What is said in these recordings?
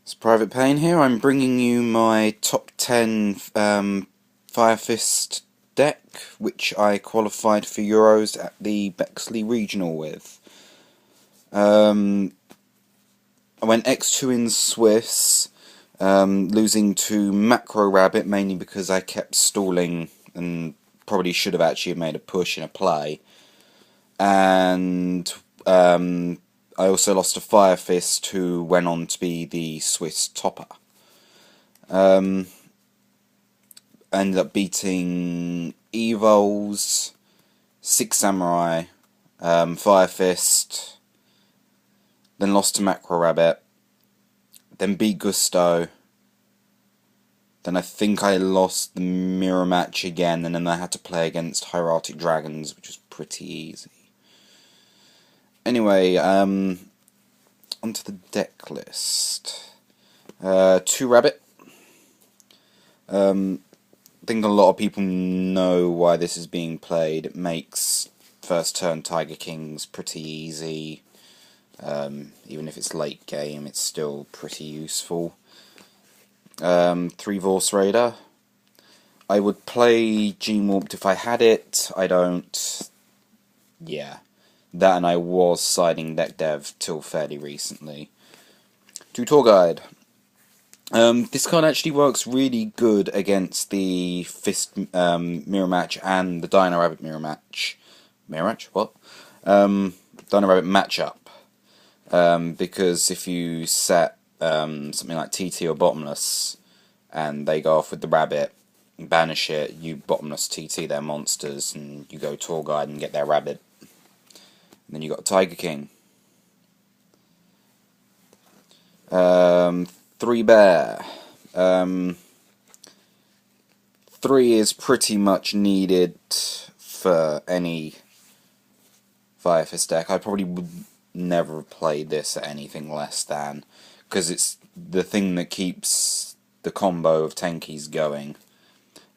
It's Private Payne here. I'm bringing you my top 10 Fire Fist deck, which I qualified for Euros at the Bexley Regional with. I went X2 in Swiss, losing to Macro Rabbit mainly because I kept stalling and probably should have actually made a push in a play. And I also lost to Fire Fist, who went on to be the Swiss topper. I ended up beating Evols, Six Samurai, Fire Fist, then lost to Macro Rabbit, then beat Gusto, then I think I lost the mirror match again, and then I had to play against Hieratic Dragons, which was pretty easy. Anyway, onto the deck list. 2 Rabbit. I think a lot of people know why this is being played. It makes first turn Tiger Kings pretty easy. Even if it's late game, it's still pretty useful. 3 Vorse Raider. I would play Gene Warped if I had it. I don't. Yeah. That, and I was siding deck dev till fairly recently. 2 Tour Guide. This card actually works really good against the Fist mirror match and the Dino Rabbit mirror match. Mirror match? What? Dino Rabbit matchup. Because if you set something like TT or Bottomless and they go off with the Rabbit, banish it, you Bottomless TT their monsters, and you go Tour Guide and get their Rabbit. And then you got Tiger King. 3 Bear. 3 is pretty much needed for any Fire Fist deck. I probably would never play this at anything less than, because it's the thing that keeps the combo of tankies going.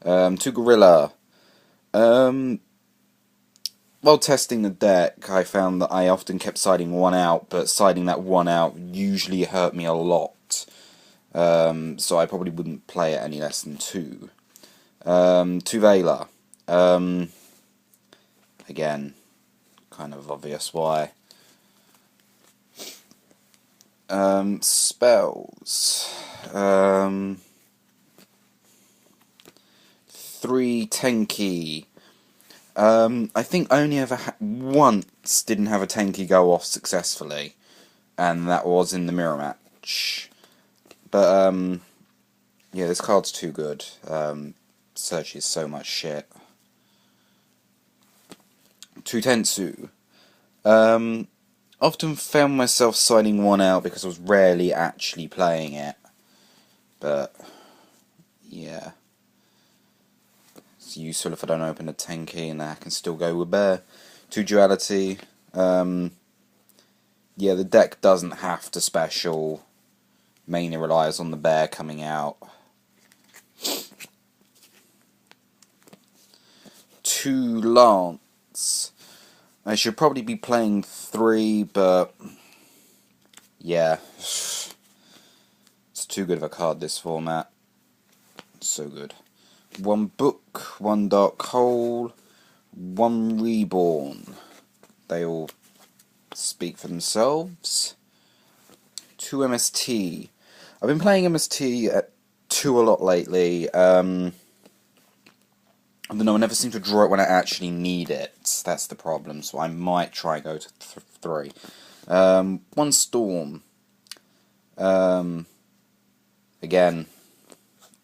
2 Gorilla. While testing the deck, I found that I often kept siding one out, but siding that one out usually hurt me a lot. So I probably wouldn't play it any less than 2. 2 Vela. Again, kind of obvious why. Spells. 3 Tenki. I think I only ever once didn't have a Tenki go off successfully, and that was in the mirror match. But, yeah, this card's too good. Searches so much shit. 2 Tensu. Often found myself siding one out because I was rarely actually playing it. But, yeah. It's useful if I don't open a Tenki, and I can still go with Bear. 2 Duality. Yeah, the deck doesn't have to special. Mainly relies on the Bear coming out. 2 Lance. I should probably be playing 3, but yeah, it's too good of a card, this format. So good. 1 Book, 1 Dark Hole, 1 Reborn. They all speak for themselves. 2 MST. I've been playing MST at 2 a lot lately. I don't know, I never seem to draw it when I actually need it. That's the problem, so I might try and go to 3. 1 Storm. Again,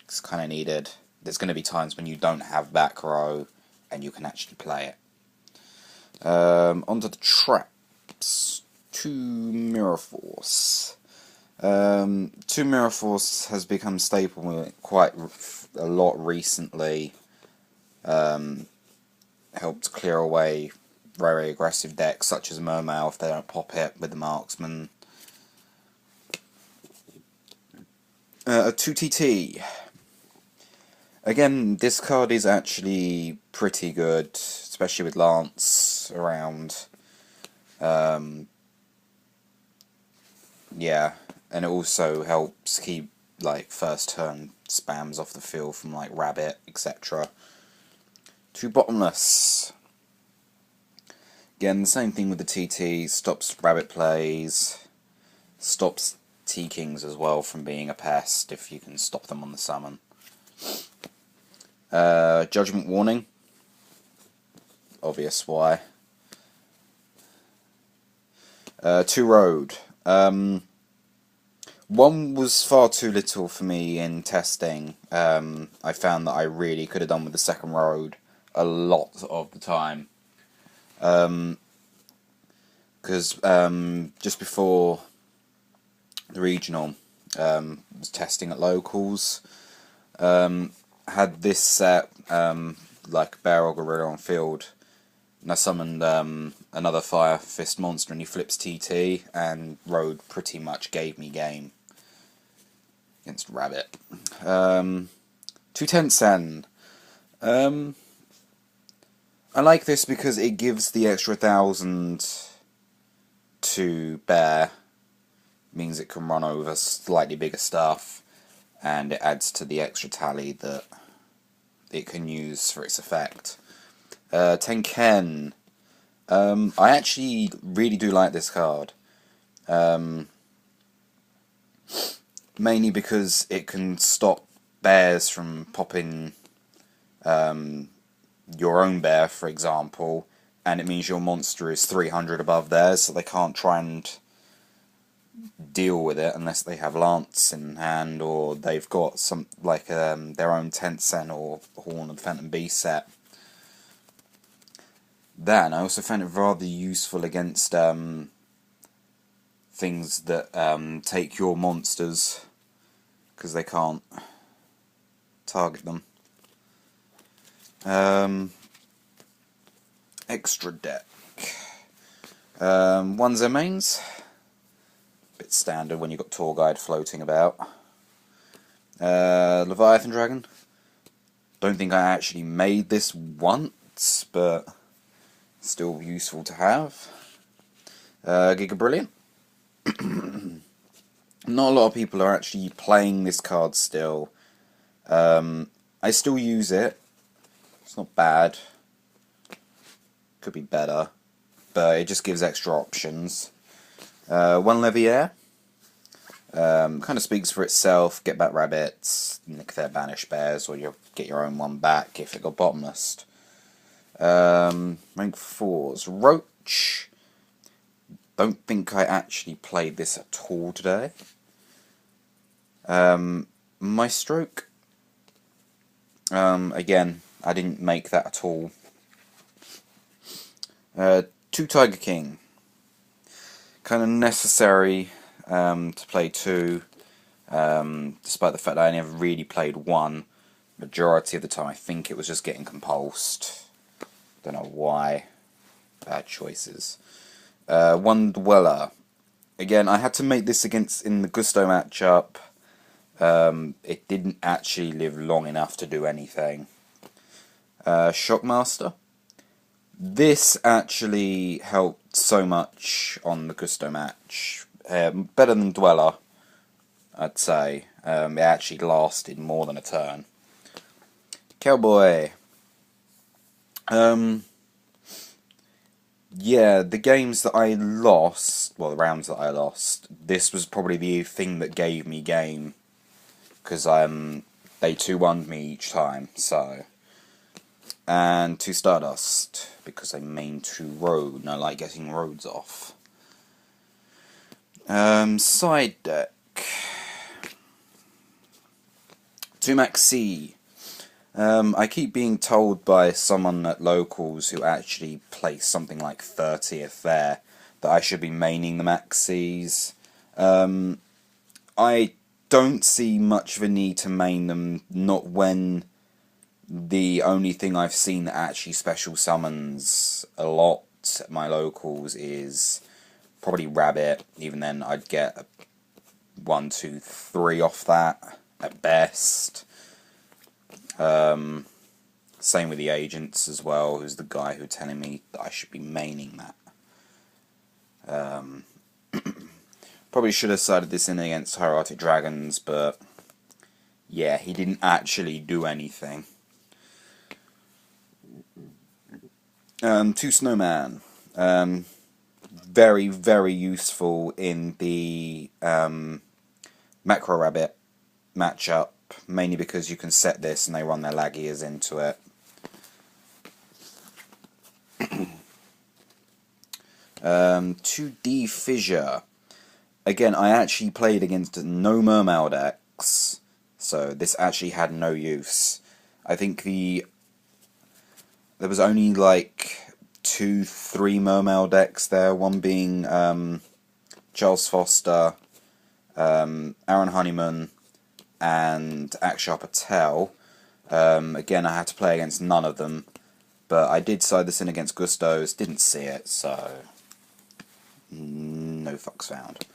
it's kind of needed. There's going to be times when you don't have back row and you can actually play it. Onto the traps. 2 Mirror Force. 2 Mirror Force has become staple quite a lot recently. Helped clear away very aggressive decks such as Mermail if they don't pop it with the Marksman. 2 TT. Again, this card is actually pretty good, especially with Lance around. Yeah, and it also helps keep like first turn spams off the field from like rabbit, etc. To bottomless. Again, the same thing with the TT, stops rabbit plays, stops T-Kings as well from being a pest if you can stop them on the summon. Judgment Warning, obvious why. 2 Road. One was far too little for me in testing. I found that I really could have done with the second Road a lot of the time. Because just before the regional, was testing at locals, had this set, like Bear or Gorilla on field, and I summoned another Fire Fist monster, and he flips TT, and Road pretty much gave me game against Rabbit. 2 Tensen. I like this because it gives the extra 1,000 to Bear, means it can run over slightly bigger stuff, and it adds to the extra tally that it can use for its effect. Tenken. I actually really do like this card. Mainly because it can stop bears from popping your own bear, for example, and it means your monster is 300 above theirs, so they can't try and deal with it unless they have Lance in hand, or they've got some like their own Tensen or Horn of the Phantom Beast set. Then I also found it rather useful against things that take your monsters, because they can't target them. Extra deck. One's their mains. Bit standard when you've got Tour Guide floating about. Leviathan Dragon. Don't think I actually made this once, but still useful to have. Giga Brilliant. Not a lot of people are actually playing this card still. I still use it. It's not bad. Could be better, but it just gives extra options. 1 Leviair. Kind of speaks for itself. Get back rabbits, nick their banished bears, or you'll get your own one back if it got bottomless. Rank 4's Roach. Don't think I actually played this at all today. My Stroke. Again, I didn't make that at all. 2 Tiger King. Kind of necessary to play 2, despite the fact that I never really played 1. Majority of the time I think it was just getting compulsed. Don't know why. Bad choices. 1 Dweller. Again, I had to make this in the Gusto matchup. It didn't actually live long enough to do anything. Shockmaster. This actually helped so much on the Gusto match. Better than Dweller, I'd say. It actually lasted more than a turn. Cowboy. Yeah, the games that I lost, well, the rounds that I lost, this was probably the thing that gave me game, because they 2-1'd me each time, so. And 2 Stardust, because I main 2 Road, and I like getting roads off. Side deck. 2 Maxi. I keep being told by someone at locals who actually placed something like 30th there that I should be maining the Maxis. I don't see much of a need to main them, not when the only thing I've seen that actually special summons a lot at my locals is probably Rabbit. Even then I'd get 1, 2, 3 off that at best. Same with the Agents as well, who's the guy who's telling me that I should be maining that. Probably should have sided this in against Hieratic Dragons, but yeah, he didn't actually do anything. 2 Snowman. Very, very useful in the Macro Rabbit matchup, mainly because you can set this and they run their lag ears into it. 2D Fissure. Again, I actually played against no Mermail decks, so this actually had no use. I think there was only like 2-3 Mermail decks there, one being Charles Foster, Aaron Honeyman, and Akshar Patel. Again, I had to play against none of them, but I did side this in against Gusto's, didn't see it, so no fucks found.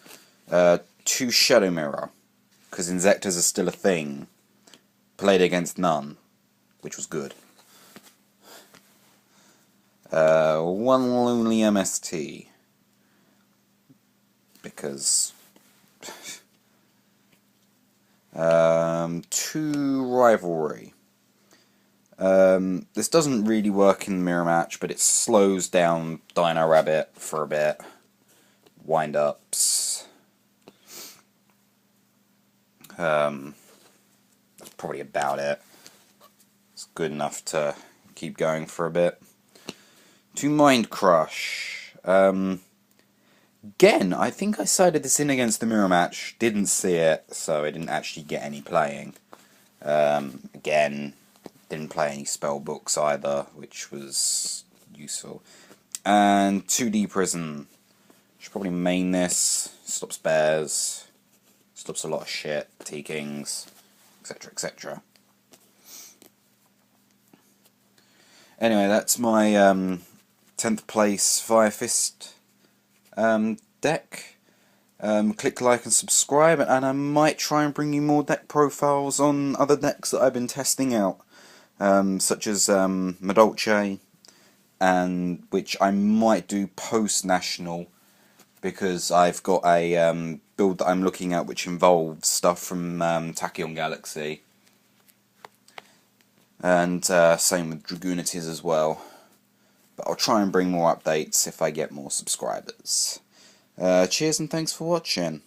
2 Shadow Mirror, because Insectors are still a thing. Played against none, which was good. 1 Lonely MST, because 2 Rivalry. This doesn't really work in the mirror match, but it slows down Dino Rabbit for a bit. Wind-ups. That's probably about it. It's good enough to keep going for a bit. 2 Mind Crush. Again, I think I sided this in against the mirror match. Didn't see it, so I didn't actually get any playing. Again, didn't play any spell books either, which was useful. And 2D Prison. Should probably main this. Stops bears. Stops a lot of shit. T-Kings. Etc. etc. Anyway, that's my 10th place Fire Fist deck. Click like and subscribe, and I might try and bring you more deck profiles on other decks that I've been testing out, such as Madolce, and which I might do post-national, because I've got a build that I'm looking at which involves stuff from Tachyon Galaxy, and same with Dragoonities as well. But I'll try and bring more updates if I get more subscribers. Cheers and thanks for watching.